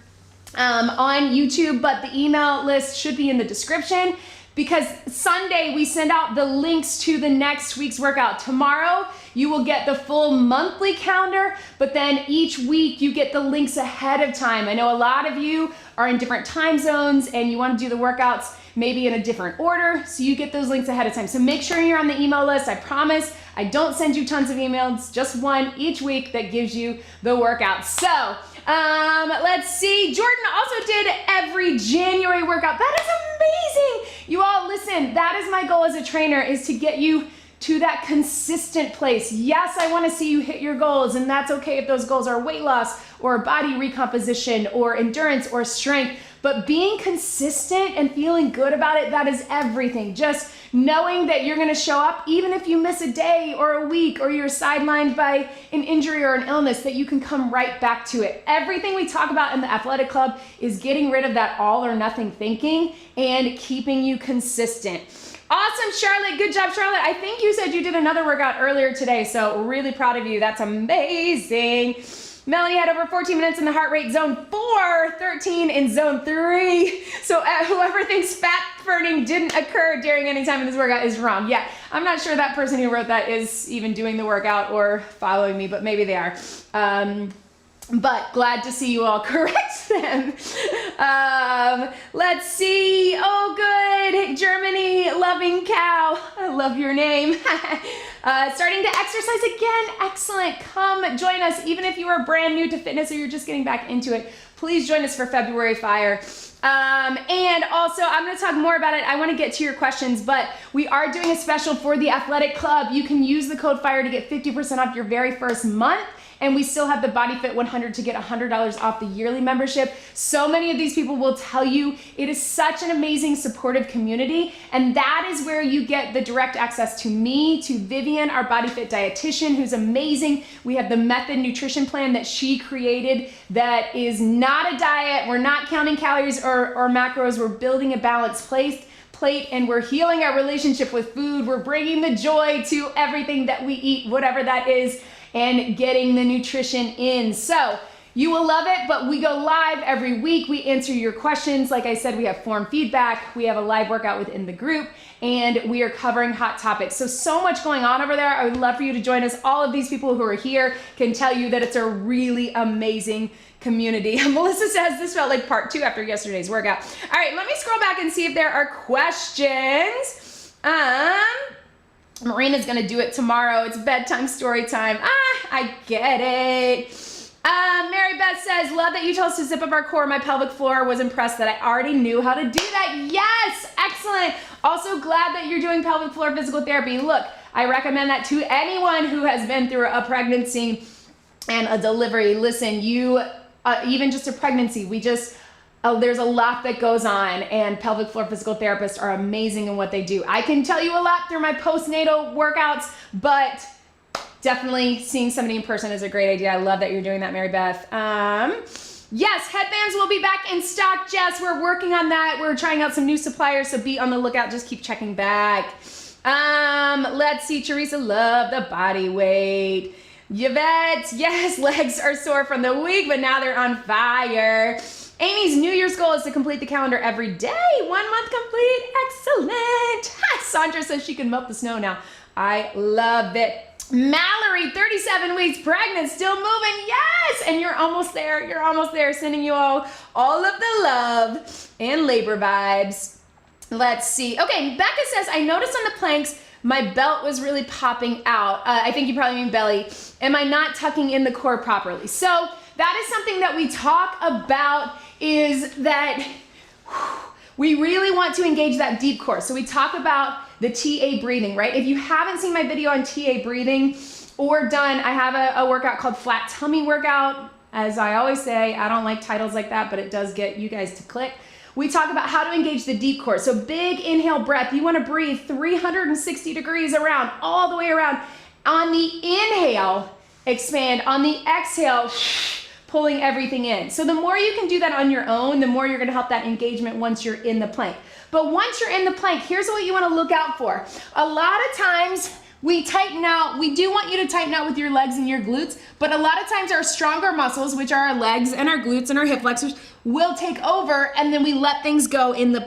on YouTube, but the email list should be in the description, because Sunday we send out the links to the next week's workout. Tomorrow you will get the full monthly calendar, but then each week you get the links ahead of time. I know a lot of you are in different time zones and you want to do the workouts maybe in a different order, so you get those links ahead of time. So make sure you're on the email list. I promise I don't send you tons of emails, just one each week that gives you the workout. So let's see. Jordan also did every January workout. That is amazing. You all listen, that is my goal as a trainer, is to get you to that consistent place. Yes, I want to see you hit your goals, and that's okay if those goals are weight loss or body recomposition or endurance or strength, but being consistent and feeling good about it, that is everything. Just knowing that you're going to show up even if you miss a day or a week or you're sidelined by an injury or an illness, that you can come right back to it. Everything we talk about in the athletic club is getting rid of that all or nothing thinking and keeping you consistent. Awesome, Charlotte. Good job, Charlotte. I think you said you did another workout earlier today, so really proud of you. That's amazing. Melanie had over 14 minutes in the heart rate zone 4, 13 in zone 3. So whoever thinks fat burning didn't occur during any time in this workout is wrong. Yeah, I'm not sure that person who wrote that is even doing the workout or following me, but maybe they are. But glad to see you all correct them. Let's see. Oh, good. Germany, loving cow. I love your name. Starting to exercise again. Excellent. Come join us. Even if you are brand new to fitness or you're just getting back into it, please join us for February Fire. And also, I'm going to talk more about it. I want to get to your questions, but we are doing a special for the athletic club. You can use the code FIRE to get 50% off your very first month. And we still have the BodyFit 100 to get $100 off the yearly membership. So many of these people will tell you it is such an amazing supportive community. And that is where you get the direct access to me, to Vivian, our BodyFit dietitian, who's amazing. We have the method nutrition plan that she created that is not a diet. We're not counting calories or macros. We're building a balanced plate, and we're healing our relationship with food. We're bringing the joy to everything that we eat, whatever that is, and getting the nutrition in. So you will love it, but we go live every week. We answer your questions. Like I said, we have form feedback. We have a live workout within the group, and we are covering hot topics. So much going on over there. I would love for you to join us. All of these people who are here can tell you that it's a really amazing community. Melissa says this felt like part 2 after yesterday's workout. All right, let me scroll back and see if there are questions. Marina's gonna do it tomorrow. It's bedtime story time. I get it. Mary Beth says, love that you told us to zip up our core. My pelvic floor. Was impressed that I already knew how to do that. Yes, excellent. Also glad that you're doing pelvic floor physical therapy. Look, I recommend that to anyone who has been through a pregnancy and a delivery. Listen, you, even just a pregnancy, there's a lot that goes on, and pelvic floor physical therapists are amazing in what they do. I can tell you a lot through my postnatal workouts, but definitely seeing somebody in person is a great idea. I love that you're doing that, Mary Beth. Yes, headbands will be back in stock, Jess. We're working on that. We're trying out some new suppliers, so be on the lookout. Just keep checking back. Let's see, Teresa, love the body weight. Yvette, yes, legs are sore from the week, but now they're on fire. Amy's New Year's goal is to complete the calendar every day. 1 month complete, excellent. Sandra says she can melt the snow now. I love it. Mallory, 37 weeks pregnant, still moving, yes, and you're almost there, sending you all of the love and labor vibes. Let's see, okay, Becca says, I noticed on the planks, my belt was really popping out. I think you probably mean belly. Am I not tucking in the core properly? So that is something that we talk about, is that we really want to engage that deep core. So we talk about the TA breathing, right? If you haven't seen my video on TA breathing or done, I have a workout called flat tummy workout. As I always say, I don't like titles like that, but it does get you guys to click. We talk about how to engage the deep core. So big inhale breath. You want to breathe 360 degrees around, all the way around. On the inhale, expand. On the exhale, pulling everything in. So the more you can do that on your own, the more you're going to help that engagement once you're in the plank. But once you're in the plank, here's what you want to look out for. A lot of times we tighten out, we do want you to tighten out with your legs and your glutes, but a lot of times our stronger muscles, which are our legs and our glutes and our hip flexors, will take over, and then we let things go in the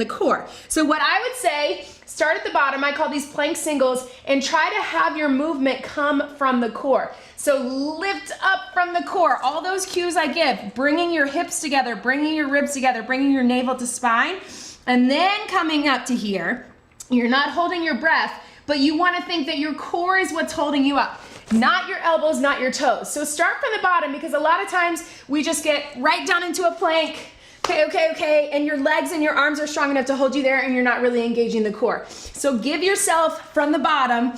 core. So what I would say, start at the bottom. I call these plank singles, and try to have your movement come from the core. So lift up from the core. All those cues I give, bringing your hips together, bringing your ribs together, bringing your navel to spine, and then coming up to here. You're not holding your breath, but you want to think that your core is what's holding you up, not your elbows, not your toes. So start from the bottom, because a lot of times we just get right down into a plank. Okay, and your legs and your arms are strong enough to hold you there, and you're not really engaging the core. So give yourself from the bottom,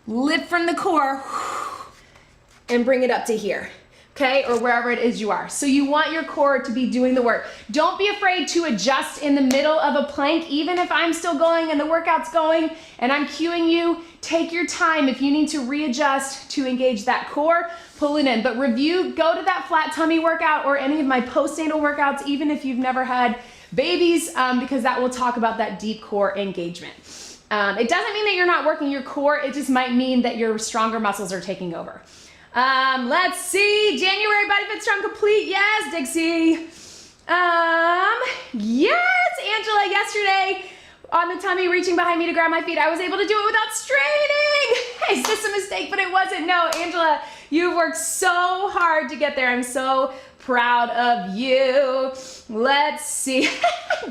lift from the core, and bring it up to here, okay, or wherever it is you are. So you want your core to be doing the work. Don't be afraid to adjust in the middle of a plank. Even if I'm still going and the workout's going and I'm cueing you, take your time. If you need to readjust to engage that core, pull it in. But review, go to that flat tummy workout or any of my postnatal workouts, even if you've never had babies, because that will talk about that deep core engagement. It doesn't mean that you're not working your core. It just might mean that your stronger muscles are taking over. Let's see, January BodyFit Strong Complete, yes, Dixie. Yes, Angela, yesterday on the tummy, reaching behind me to grab my feet, I was able to do it without straining. Is this a mistake? But it wasn't. No, Angela, you've worked so hard to get there. I'm so proud of you. Let's see.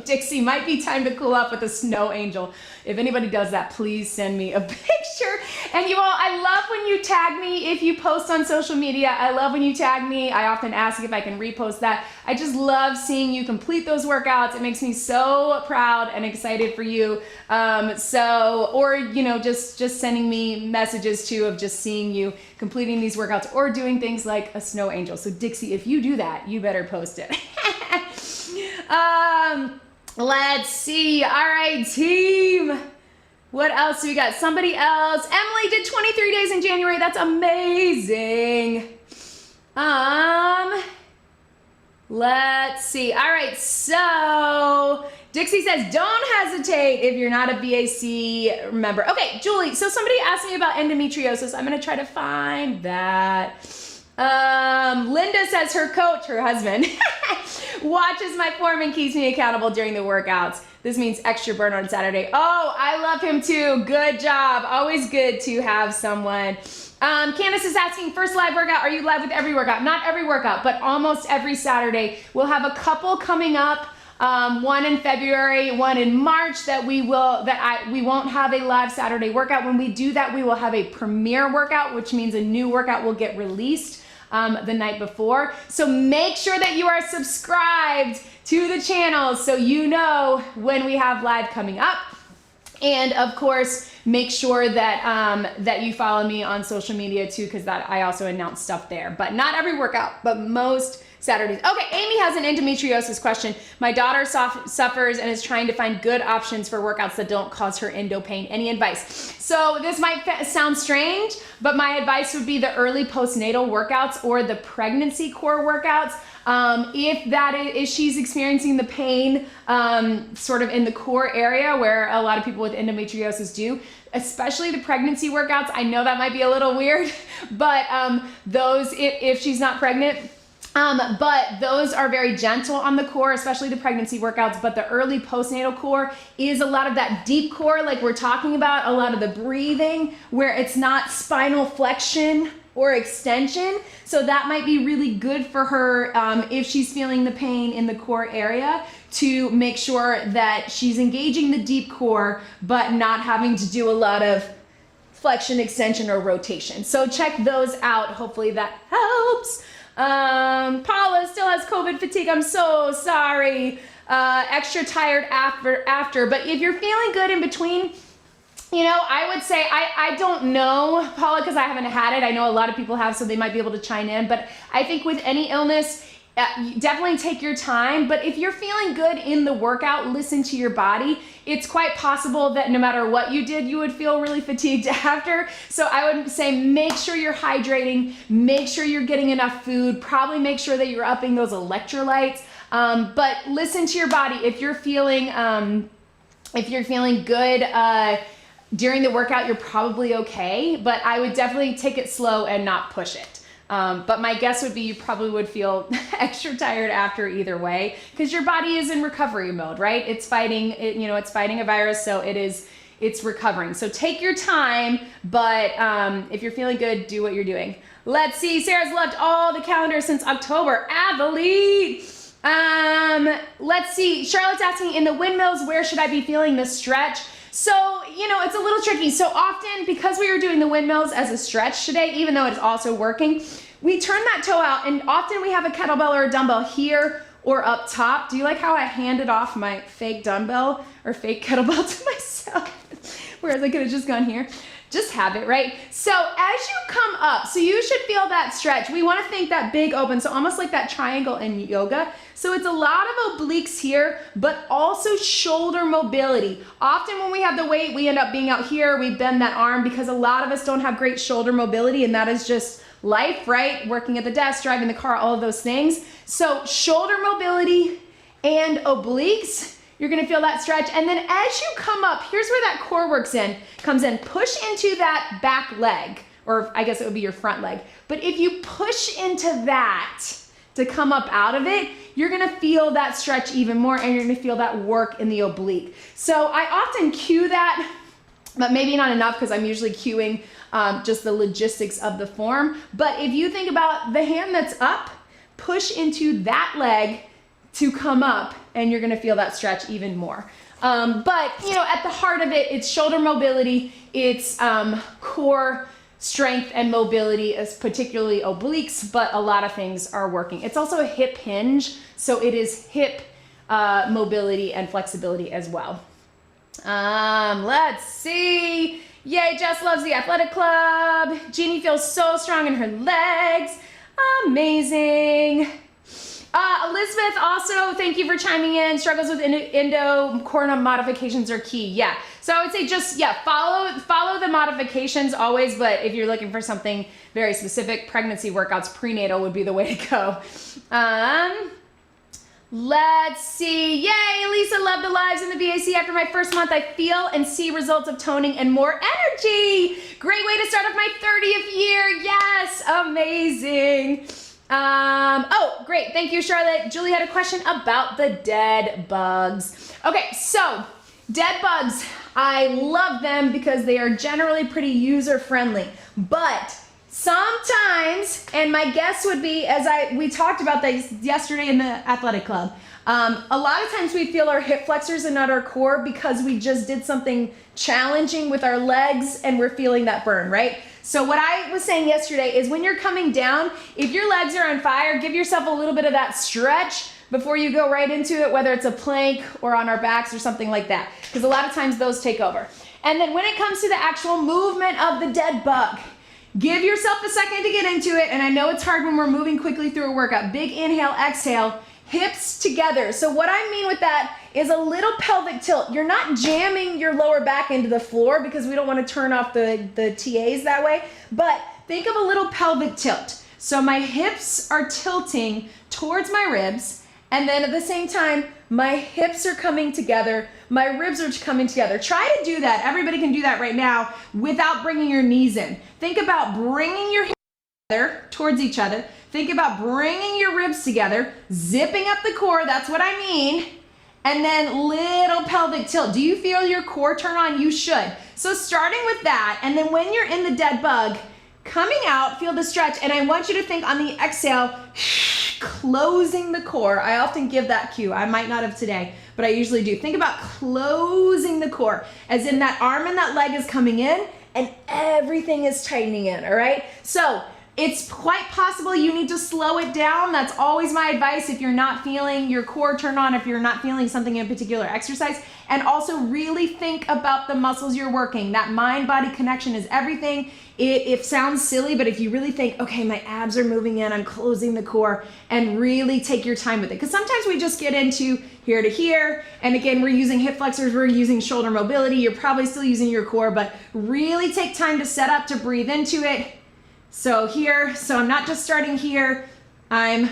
Dixie, might be time to cool off with a snow angel. If anybody does that, please send me a picture. And you all, I love when you tag me if you post on social media. I love when you tag me. I often ask if I can repost that. I just love seeing you complete those workouts. It makes me so proud and excited for you. Or you know, just sending me messages too of just seeing you completing these workouts or doing things like a snow angel. So Dixie, if you do that, you better post it. Let's see. All right, team. What else do we got? Somebody else. Emily did 23 days in January. That's amazing. Let's see. All right, so Dixie says, don't hesitate if you're not a BAC member. Okay, Julie, so somebody asked me about endometriosis. I'm going to try to find that. Linda says her coach, her husband, watches my form and keeps me accountable during the workouts. This means extra burn on Saturday. Oh, I love him too. Good job. Always good to have someone. Candace is asking, first live workout, are you live with every workout? Not every workout, but almost every Saturday. We'll have a couple coming up. One in February, one in March that we won't have a live Saturday workout. When we do that, we will have a premiere workout, which means a new workout will get released the night before. So make sure that you are subscribed to the channel so you know when we have live coming up. And of course, make sure that that you follow me on social media too, because that I also announce stuff there. But not every workout, but most Saturdays. Okay, Amy has an endometriosis question. My daughter suffers and is trying to find good options for workouts that don't cause her endo pain. Any advice? So this might sound strange, but my advice would be the early postnatal workouts or the pregnancy core workouts. If that is she's experiencing the pain sort of in the core area where a lot of people with endometriosis do, especially the pregnancy workouts. I know that might be a little weird, but those, if she's not pregnant, but those are very gentle on the core, especially the pregnancy workouts. But the early postnatal core is a lot of that deep core, like we're talking about, a lot of the breathing where it's not spinal flexion or extension. So that might be really good for her if she's feeling the pain in the core area, to make sure that she's engaging the deep core, but not having to do a lot of flexion, extension, or rotation. So check those out. Hopefully that helps. Paula still has COVID fatigue. I'm so sorry. Extra tired after, but if you're feeling good in between, you know, I would say, I don't know, Paula, because I haven't had it. I know a lot of people have, so they might be able to chime in, but I think with any illness, definitely take your time. But if you're feeling good in the workout, listen to your body. It's quite possible that no matter what you did, you would feel really fatigued after. So I would say make sure you're hydrating, make sure you're getting enough food, probably make sure that you're upping those electrolytes. But listen to your body. If you're feeling good during the workout, you're probably okay. But I would definitely take it slow and not push it. But my guess would be you probably would feel extra tired after either way, because your body is in recovery mode, right? It's fighting it, you know, it's fighting a virus, so it's recovering. So take your time, but if you're feeling good, do what you're doing. Let's see, Sarah's left all the calendars since October. Athlete. Let's see, Charlotte's asking, in the windmills, where should I be feeling the stretch? So, you know, it's a little tricky. So often, because we were doing the windmills as a stretch today, even though it's also working, we turn that toe out, and often we have a kettlebell or a dumbbell here or up top. Do you like how I handed off my fake dumbbell or fake kettlebell to myself? Whereas I could have just gone here. Just have it, right? So as you come up, so you should feel that stretch. We want to think that big open, so almost like that triangle in yoga. So it's a lot of obliques here, but also shoulder mobility. Often when we have the weight, we end up being out here, we bend that arm because a lot of us don't have great shoulder mobility, and that is just life, right? Working at the desk, driving the car, all of those things. So shoulder mobility and obliques, you're gonna feel that stretch. And then as you come up, here's where that core comes in. Push into that back leg, or I guess it would be your front leg. But if you push into that to come up out of it, you're gonna feel that stretch even more, and you're gonna feel that work in the oblique. So I often cue that, but maybe not enough, because I'm usually cueing just the logistics of the form. But if you think about the hand that's up, push into that leg to come up, and you're gonna feel that stretch even more. But you know, at the heart of it, it's shoulder mobility, it's core strength and mobility, as particularly obliques, but a lot of things are working. It's also a hip hinge, so it is hip mobility and flexibility as well. Let's see. Yay, Jess loves the athletic club. Jeannie feels so strong in her legs. Amazing. Elizabeth, also, thank you for chiming in. Struggles with endo, core modifications are key. Yeah. So I would say just, follow the modifications always, but if you're looking for something very specific, pregnancy workouts, prenatal would be the way to go. Let's see. Yay, Lisa, love the lives in the BAC. After my first month, I feel and see results of toning and more energy. Great way to start off my 30th year. Yes, amazing. Oh, great. Thank you, Charlotte. Julie had a question about the dead bugs. Okay, so dead bugs, I love them because they are generally pretty user-friendly, but sometimes, and my guess would be, we talked about this yesterday in the athletic club, a lot of times we feel our hip flexors and not our core because we just did something challenging with our legs and we're feeling that burn, right? So what I was saying yesterday is when you're coming down, if your legs are on fire, give yourself a little bit of that stretch before you go right into it, whether it's a plank or on our backs or something like that, because a lot of times those take over. And then when it comes to the actual movement of the dead bug, give yourself a second to get into it. And I know it's hard when we're moving quickly through a workout. Big inhale, exhale, hips together. So what I mean with that is a little pelvic tilt. You're not jamming your lower back into the floor because we don't want to turn off the TAs that way, but think of a little pelvic tilt. So my hips are tilting towards my ribs, and then at the same time, my hips are coming together, my ribs are coming together. Try to do that. Everybody can do that right now without bringing your knees in. Think about bringing your hips together towards each other. Think about bringing your ribs together, zipping up the core, that's what I mean. And then little pelvic tilt. Do you feel your core turn on? You should. So starting with that, and then when you're in the dead bug, coming out, feel the stretch, and I want you to think on the exhale, closing the core. I often give that cue. I might not have today, but I usually do. Think about closing the core, as in that arm and that leg is coming in, and everything is tightening in, all right? So it's quite possible you need to slow it down. That's always my advice if you're not feeling your core turn on, if you're not feeling something in particular exercise. And also really think about the muscles you're working. That mind-body connection is everything. It sounds silly, but if you really think, okay, my abs are moving in, I'm closing the core, and really take your time with it. Because sometimes we just get into here to here, and again, we're using hip flexors, we're using shoulder mobility, you're probably still using your core, but really take time to set up, to breathe into it. So here, so I'm not just starting here, I'm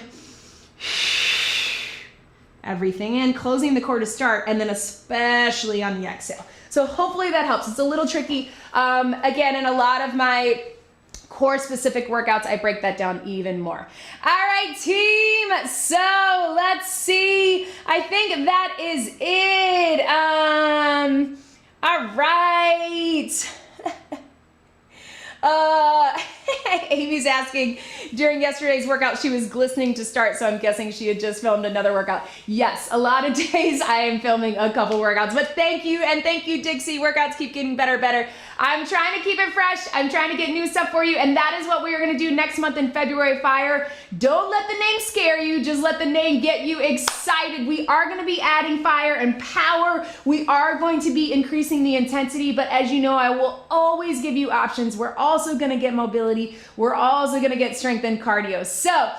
everything in, closing the core to start, and then especially on the exhale. So hopefully that helps. It's a little tricky. Again, in a lot of my core specific workouts, I break that down even more. All right, team, so let's see. I think that is it. All right. Amy's asking, during yesterday's workout, she was glistening to start, so I'm guessing she had just filmed another workout. Yes, a lot of days I am filming a couple workouts, but thank you, and thank you, Dixie. Workouts keep getting better. I'm trying to keep it fresh. I'm trying to get new stuff for you, and that is what we are going to do next month in February Fire. Don't let the name scare you. Just let the name get you excited. We are going to be adding fire and power. We are going to be increasing the intensity, but as you know, I will always give you options. We're also going to get mobility. We're also going to get strength and cardio. So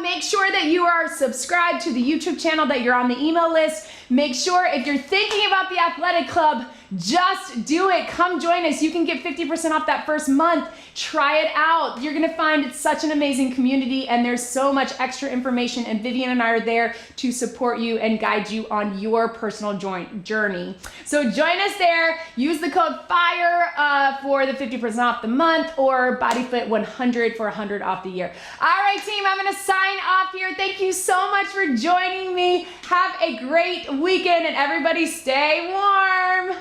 make sure that you are subscribed to the YouTube channel, that you're on the email list. Make sure if you're thinking about the athletic club, just do it. Come join us. You can get 50% off that first month. Try it out. You're going to find it's such an amazing community, and there's so much extra information, and Vivian and I are there to support you and guide you on your personal journey. So join us there. Use the code FIRE for the 50% off the month, or BodyFit 100 for 100 off the year. All right, team, I'm going to sign off here. Thank you so much for joining me. Have a great weekend, and everybody stay warm.